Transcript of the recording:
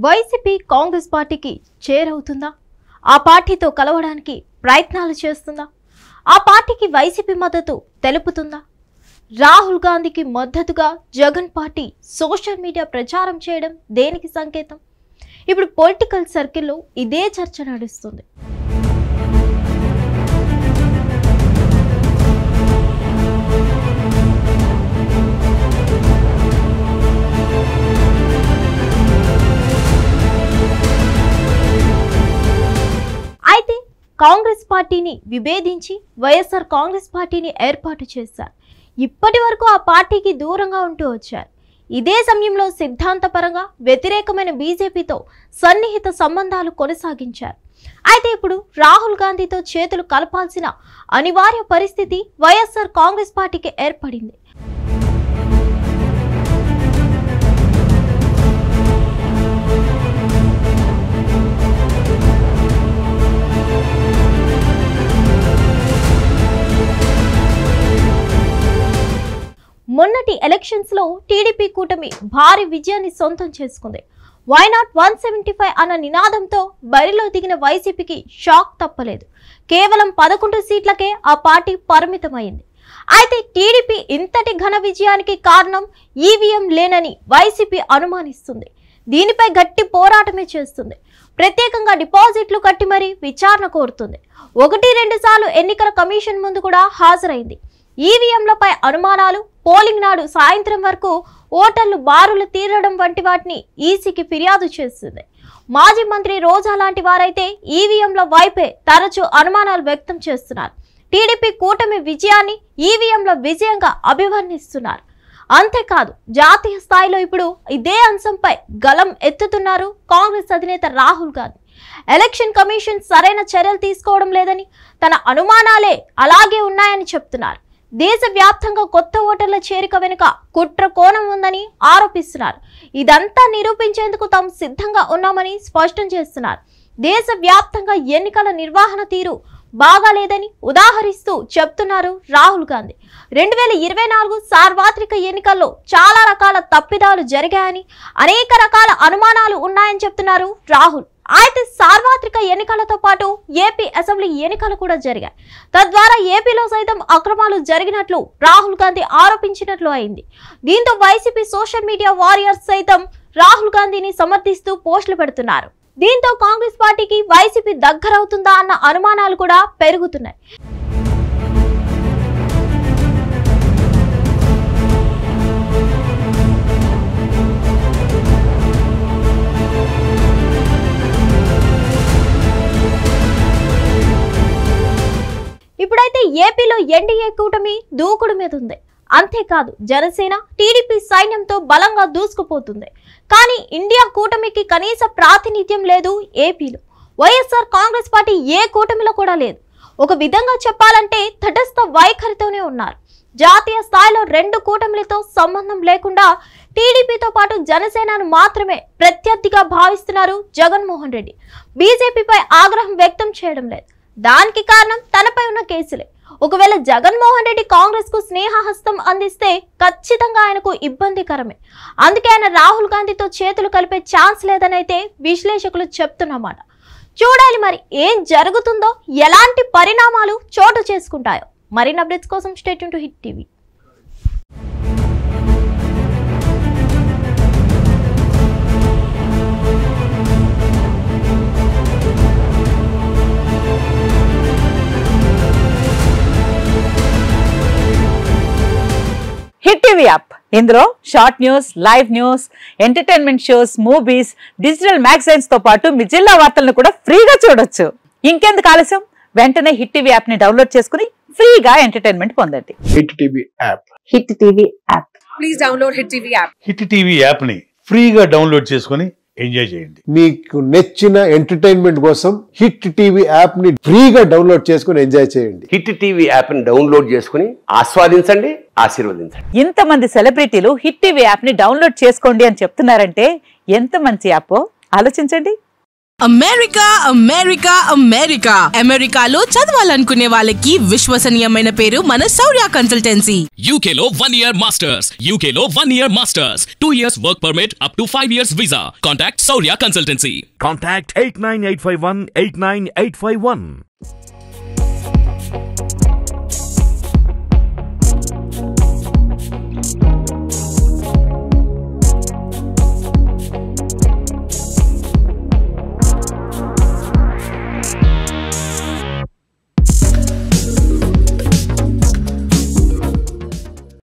YCP Congress పార్టీకి చేరవుతుందా? ఆ పార్టీతో కలవడానికి ప్రయత్నాలు చేస్తుందా? ఆ పార్టీకి వైసీపీ మద్దతు తెలుపుతుందా? రాహుల్ గాంధీకి మద్దతుగా జగన్ పార్టీ సోషల్ మీడియా ప్రచారం చేయడం దేనికి సంకేతం? ఇప్పుడు పొలిటికల్ సర్కిల్లో ఇదే చర్చ నడుస్తుంది. అయితే కాంగ్రెస్ పార్టీని విభేదించి వైఎస్ఆర్ కాంగ్రెస్ పార్టీని ఏర్పాటు చేశారు. ఇప్పటి వరకు ఆ పార్టీకి దూరంగా ఉంటూ వచ్చారు. ఇదే సమయంలో సిద్ధాంతపరంగా వ్యతిరేకమైన బీజేపీతో సన్నిహిత సంబంధాలు కొనసాగించారు. అయితే ఇప్పుడు రాహుల్ గాంధీతో చేతులు కలపాల్సిన అనివార్య పరిస్థితి వైఎస్ఆర్ కాంగ్రెస్ పార్టీకి ఏర్పడింది. మొన్నటి ఎలక్షన్స్ లో టీడీపీ కూటమి భారీ విజయాన్ని సొంతం చేసుకుంది. వై నాట్ 175 అన్న నినాదంతో బరిలో దిగిన వైసీపీకి షాక్ తప్పలేదు. కేవలం 11 సీట్లకే ఆ పార్టీ పరిమితమైంది. అయితే టీడీపీ ఇంతటి ఘన విజయానికి కారణం ఈవీఎం లేనని వైసీపీ అనుమానిస్తుంది. దీనిపై గట్టి పోరాటమే చేస్తుంది. ప్రత్యేకంగా డిపాజిట్లు కట్టి మరీ విచారణ కోరుతుంది. 1-2 సార్లు ఎన్నికల కమిషన్ ముందు కూడా హాజరైంది. ఈవీఎంలపై అనుమానాలు, పోలింగ్ నాడు సాయంత్రం వరకు ఓటర్లు బారులు తీరడం వంటి వాటిని ఈసీకి ఫిర్యాదు చేసింది. మాజీ మంత్రి రోజా లాంటి వారైతే ఈవీఎంల వైపే తరచూ అనుమానాలు వ్యక్తం చేస్తున్నారు. టీడీపీ కూటమి విజయాన్ని ఈవీఎంల విజయంగా అభివర్ణిస్తున్నారు. అంతేకాదు, జాతీయ స్థాయిలో ఇప్పుడు ఇదే అంశంపై గలం ఎత్తుతున్నారు కాంగ్రెస్ అధినేత రాహుల్ గాంధీ. ఎలక్షన్ కమిషన్ సరైన చర్యలు తీసుకోవడం లేదని, తన అనుమానాలే అలాగే ఉన్నాయని చెప్తున్నారు. దేశవ్యాప్తంగా కొత్త ఓటర్ల చేరిక వెనుక కుట్ర కోణం ఉందని ఆరోపిస్తున్నారు. ఇదంతా నిరూపించేందుకు తాము సిద్ధంగా ఉన్నామని స్పష్టం చేస్తున్నారు. దేశవ్యాప్తంగా ఎన్నికల నిర్వహణ తీరు బాగాలేదని ఉదాహరిస్తూ చెప్తున్నారు రాహుల్ గాంధీ. 2024 సార్వత్రిక ఎన్నికల్లో చాలా రకాల తప్పిదాలు జరిగాయని, అనేక రకాల అనుమానాలు ఉన్నాయని చెప్తున్నారు రాహుల్. అయితే సార్వత్రిక ఎన్నికలతో పాటు ఏపీ అసెంబ్లీ ఎన్నికలు కూడా జరిగాయి. తద్వారా ఏపీలో సైతం అక్రమాలు జరిగినట్లు రాహుల్ గాంధీ ఆరోపించినట్లు అయింది. దీంతో వైసీపీ సోషల్ మీడియా వారియర్స్ సైతం రాహుల్ గాంధీని సమర్థిస్తూ పోస్టులు పెడుతున్నారు. దీంతో కాంగ్రెస్ పార్టీకి వైసీపీ దగ్గరవుతుందా అన్న అనుమానాలు కూడా పెరుగుతున్నాయి. ఇప్పుడైతే ఏపీలో ఎన్డీఏ కూటమి దూకుడు మీద ఉంది. అంతేకాదు, జనసేన, టీడీపీ సైన్యంతో బలంగా దూసుకుపోతుంది. కానీ ఇండియా కూటమికి కనీస ప్రాతినిధ్యం లేదు ఏపీలో. వైఎస్ఆర్ కాంగ్రెస్ పార్టీ ఏ కూటమిలో కూడా లేదు. ఒక విధంగా చెప్పాలంటే తటస్థ వైఖరితోనే ఉన్నారు. జాతీయ స్థాయిలో 2 కూటమిలతో సంబంధం లేకుండా టీడీపీతో పాటు జనసేనను మాత్రమే ప్రత్యర్థిగా భావిస్తున్నారు జగన్మోహన్ రెడ్డి. బీజేపీపై ఆగ్రహం వ్యక్తం చేయడం లేదు. దానికి కారణం తనపై ఉన్న కేసులే. ఒకవేళ జగన్మోహన్ రెడ్డి కాంగ్రెస్ కు స్నేహహస్తం అందిస్తే ఖచ్చితంగా ఆయనకు ఇబ్బందికరమే. అందుకే ఆయన రాహుల్ గాంధీతో చేతులు కలిపే ఛాన్స్ లేదని అయితే విశ్లేషకులు చెప్తున్నమాట. చూడాలి మరి ఏం జరుగుతుందో, ఎలాంటి పరిణామాలు చోటు చేసుకుంటాయో. మరిన్ని అప్డేట్స్ కోసం stay tune to Hit TV. Hit TV app, ఇందులో short news, live news, entertainment shows, movies, digital magazines తో పాటు మీ జిల్లా వార్తలను కూడా ఫ్రీగా చూడొచ్చు. ఇంకెందుకు ఆలస్యం, వెంటనే హిట్ టీవీ యాప్ ని డౌన్లోడ్ చేసుకుని ఫ్రీగా ఎంటర్టైన్మెంట్ పొందండి. Hit TV app. Hit TV app. Please download hit TV app. Hit TV app ని ఫ్రీగా డౌన్లోడ్ చేసుకుని ఎంజాయ్ చేయండి. మీకు నచ్చిన ఎంటర్టైన్మెంట్ కోసం హిట్ టీవీ యాప్ ని ఫ్రీగా డౌన్లోడ్ చేసుకుని ఎంజాయ్ చేయండి. హిట్ టీవీ యాప్ ని డౌన్లోడ్ చేసుకుని ఆస్వాదించండి, ఆశీర్వదించండి. ఇంతమంది సెలబ్రిటీలు హిట్ టీవీ యాప్ ని డౌన్లోడ్ చేసుకోండి అని చెప్తున్నారంటే ఎంత మంచి యాప్ ఆలోచించండి. అమెరికా అమెరికా అమెరికా అమెరికాలో చదవాలనుకునే వాళ్ళకి విశ్వసనీయమైన పేరు మన శౌర్య కన్సల్టెన్సీ. UK లో 1 year masters. UK లో 1 year masters. 2 years work permit up to 5 years visa. Contact Saurya Consultancy. Contact 89851 89851.